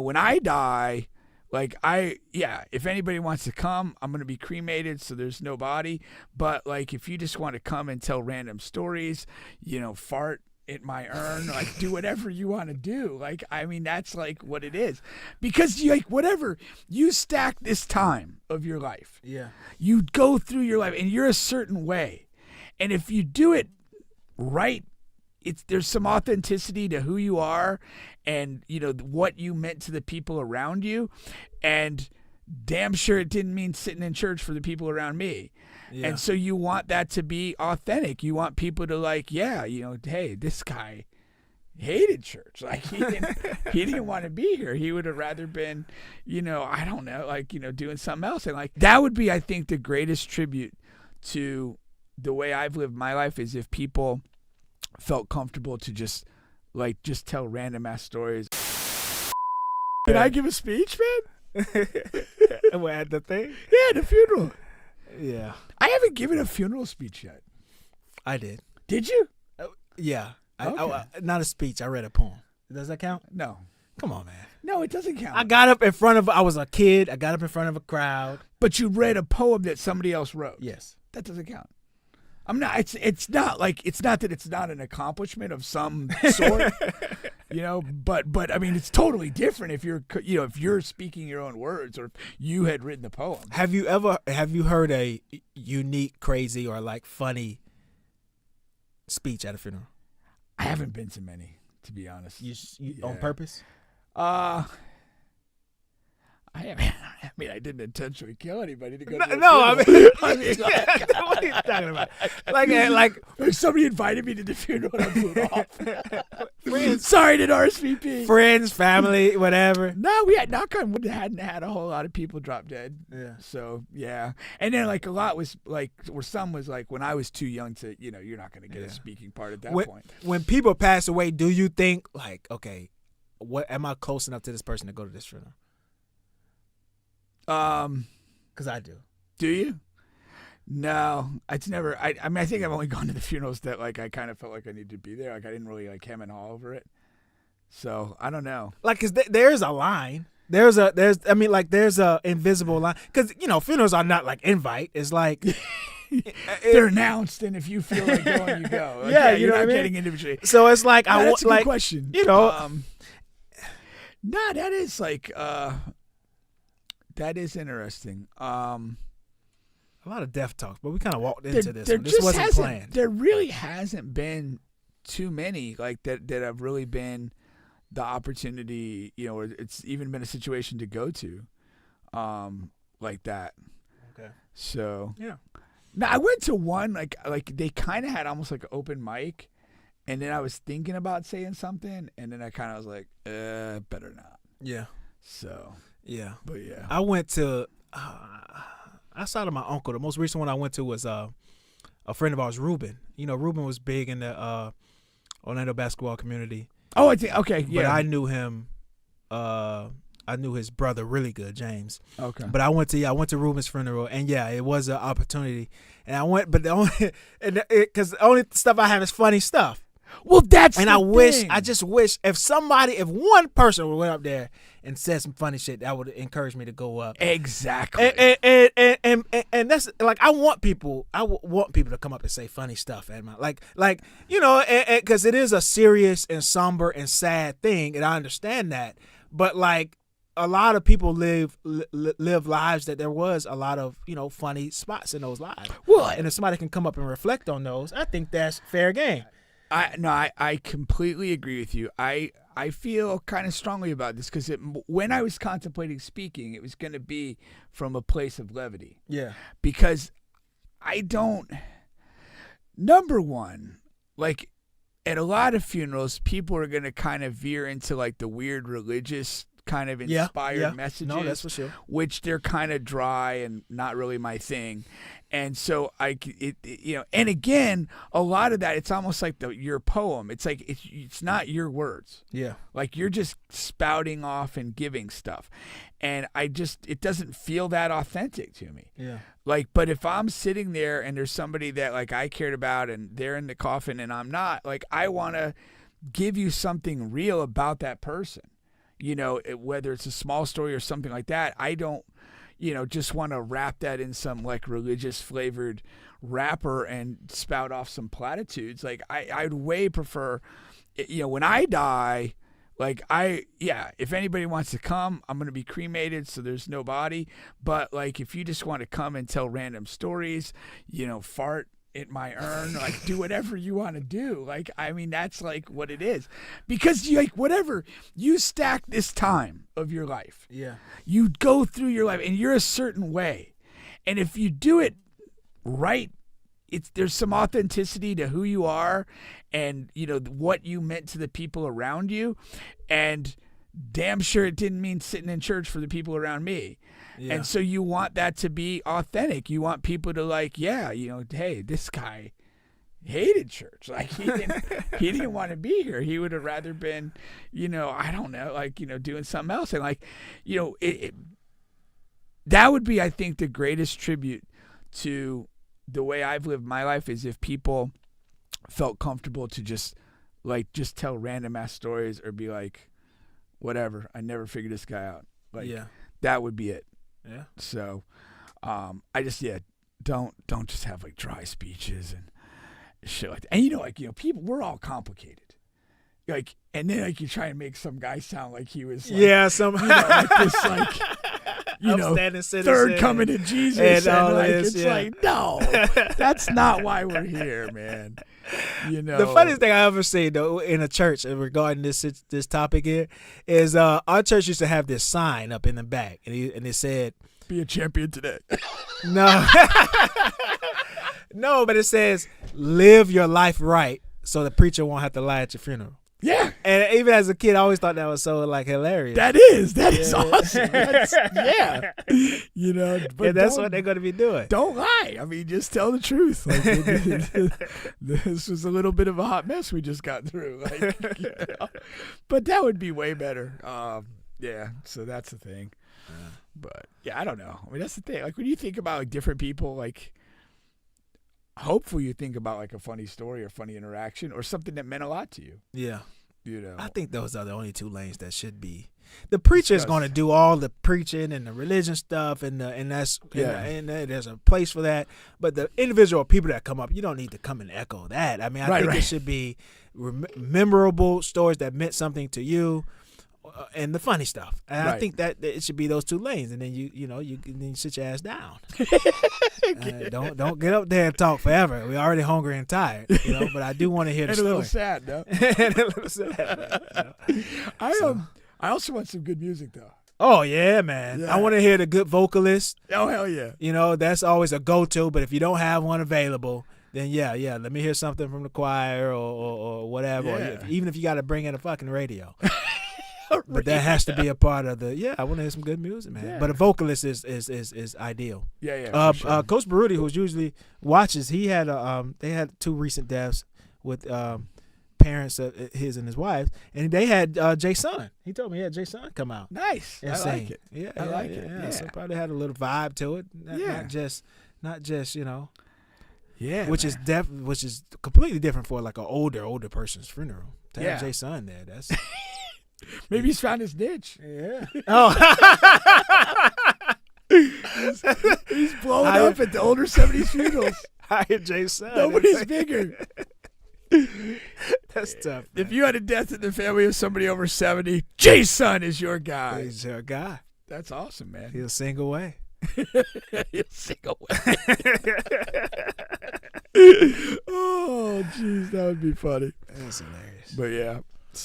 when I die, like if anybody wants to come, I'm going to be cremated, so there's no body. But like, if you just want to come and tell random stories, fart in my urn, like do whatever you want to do. Like, I mean, that's like what it is, because whatever you stack this time of your life, you go through your life and you're a certain way, and if you do it right, there's some authenticity to who you are, and what you meant to the people around you, and damn sure it didn't mean sitting in church for the people around me. Yeah. And so you want that to be authentic. You want people to like, hey, this guy hated church. Like he didn't want to be here. He would have rather been, I don't know, like, doing something else. And like, that would be, I think, the greatest tribute to the way I've lived my life, is if people felt comfortable to just tell random ass stories. Can I give a speech, man? At the thing? Yeah, the funeral. Yeah. I haven't given a funeral speech yet. I did. Did you? Yeah. Okay. Not a speech. I read a poem. Does that count? No. Come on, man. No, it doesn't count. I was a kid. I got up in front of a crowd. But you read a poem that somebody else wrote. Yes. That doesn't count. I'm not. It's not that it's not an accomplishment of some sort, But I mean, it's totally different if you're speaking your own words, or if you had written the poem. Have you heard a unique, crazy, or like funny speech at a funeral? I haven't been to many, to be honest. You on purpose? I didn't intentionally kill anybody to go. No, to the funeral. What are you talking about? Like somebody invited me to the funeral and I blew it off. Friends, sorry, did RSVP. Friends, family, whatever. No, we hadn't had a whole lot of people drop dead. Yeah. So yeah, and then like a lot was like, or some was like when I was too young to, you're not going to get a speaking part at that point. When people pass away, do you think like, okay, what am I close enough to this person to go to this funeral? Because I do. Do you? No, it's never. I mean, I think I've only gone to the funerals that like I kind of felt like I needed to be there. Like I didn't really like hem and haw over it. So I don't know. Like, cause there's a line. There's a invisible line. Cause funerals are not like invite. It's like they're announced, and if you feel like going, you go. Like, yeah, you're not what I mean? Getting individually. So it's like that's a good question. That is like. That is interesting. A lot of death talk, but we kind of walked into this. This wasn't planned. There really hasn't been too many like that have really been the opportunity, or it's even been a situation to go to, like that. Okay. So yeah. Now I went to one like they kind of had almost like an open mic, and then I was thinking about saying something, and then I kind of was like, better not. Yeah. So. Yeah. But yeah. I went to, outside of my uncle, the most recent one I went to was a friend of ours, Ruben. Ruben was big in the Orlando basketball community. Oh, I think, okay, yeah. But I knew him, I knew his brother really good, James. Okay. But I went to Ruben's funeral, and yeah, it was an opportunity. And I went, but because the only stuff I have is funny stuff. Well, that's and I just wish if one person would went up there and said some funny shit, that would encourage me to go up. Exactly. And that's like I want people to come up and say funny stuff, and because it is a serious and somber and sad thing, and I understand that, but like a lot of people live lives that there was a lot of funny spots in those lives. Well, and if somebody can come up and reflect on those, I think that's fair game. I completely agree with you. I feel kind of strongly about this because when I was contemplating speaking, it was going to be from a place of levity. Yeah. Because number one, like at a lot of funerals, people are going to kind of veer into like the weird religious kind of inspired messages. No, that's for sure. Which they're kind of dry and not really my thing. And so and again, a lot of that, it's almost like your poem. It's like it's not your words. Yeah. Like you're just spouting off and giving stuff. And it doesn't feel that authentic to me. Yeah. Like, but if I'm sitting there and there's somebody that like I cared about and they're in the coffin and I'm not, like I want to give you something real about that person. whether it's a small story or something like that, I don't, just want to wrap that in some like religious flavored wrapper and spout off some platitudes. Like I'd way prefer, when I die, like if anybody wants to come, I'm going to be cremated, so there's no body. But like, if you just want to come and tell random stories, fart in my urn, like do whatever you want to do. Like, I mean, that's like what it is, because whatever you stack this time of your life, you go through your life and you're a certain way. And if you do it right, there's some authenticity to who you are and, what you meant to the people around you. And damn sure it didn't mean sitting in church for the people around me. Yeah. And so you want that to be authentic. You want people to like, hey, this guy hated church. Like he didn't want to be here. He would have rather been, I don't know, like, doing something else. And like, that would be, I think, the greatest tribute to the way I've lived my life, is if people felt comfortable to just tell random ass stories or be like, whatever, I never figured this guy out. Like, that would be it. Yeah. So, I just, don't just have like dry speeches and shit like that. And people, we're all complicated. Like, and then like you try and make some guy sound like he was like, like this like, third coming to Jesus, and like, this, it's like, no, that's not why we're here, man. The funniest thing I ever seen though in a church regarding this topic here is our church used to have this sign up in the back, and it said, "Be a champion today." No, no, but it says, "Live your life right, so the preacher won't have to lie at your funeral." Yeah. And even as a kid, I always thought that was so like hilarious. That is awesome. But that's what they're going to be doing. Don't lie. I mean, just tell the truth. Like, this was a little bit of a hot mess we just got through. Like, but that would be way better. So that's the thing. But I don't know. I mean, that's the thing. Like, when you think about like different people, like, hopefully you think about like a funny story or funny interaction or something that meant a lot to you. Yeah. I think those are the only two lanes that should be. The preacher is going to do all the preaching and the religion stuff, and there's a place for that. But the individual people that come up, you don't need to come and echo that. I mean, I think it should be memorable stories that meant something to you. And the funny stuff, and I think that it should be those two lanes, and then you sit your ass down. Don't get up there and talk forever. We're already hungry and tired, But I do want to hear the story. A little sad, though. And a little sad. I also want some good music, though. Oh yeah, man! Yeah. I want to hear the good vocalist. Oh hell yeah! That's always a go-to. But if you don't have one available, then let me hear something from the choir or whatever. Yeah. Or even if you got to bring in a fucking radio. But that has to be a part of the. I want to hear some good music, man. Yeah. But a vocalist is ideal. Sure. Coach Baruti, who usually watches, he had they had two recent deaths with parents of his and his wife, and they had Jay Sun. He told me he had Jay Sun come out. Nice. And sing. Like it. Yeah, I like it. Yeah. So probably had a little vibe to it. Not just Yeah. Which is completely different for like an older person's funeral. To have Jay Sun there, that's. Maybe he's found his niche. Yeah. Oh. he's blowing up at the older 70s funerals. Hire Jay Sun. Nobody's bigger. That's tough. Man. If you had a death in the family of somebody over 70, Jay Sun is your guy. He's your guy. That's awesome, man. He'll sing away. He'll sing away. Oh, jeez, that would be funny. That's hilarious. But yeah.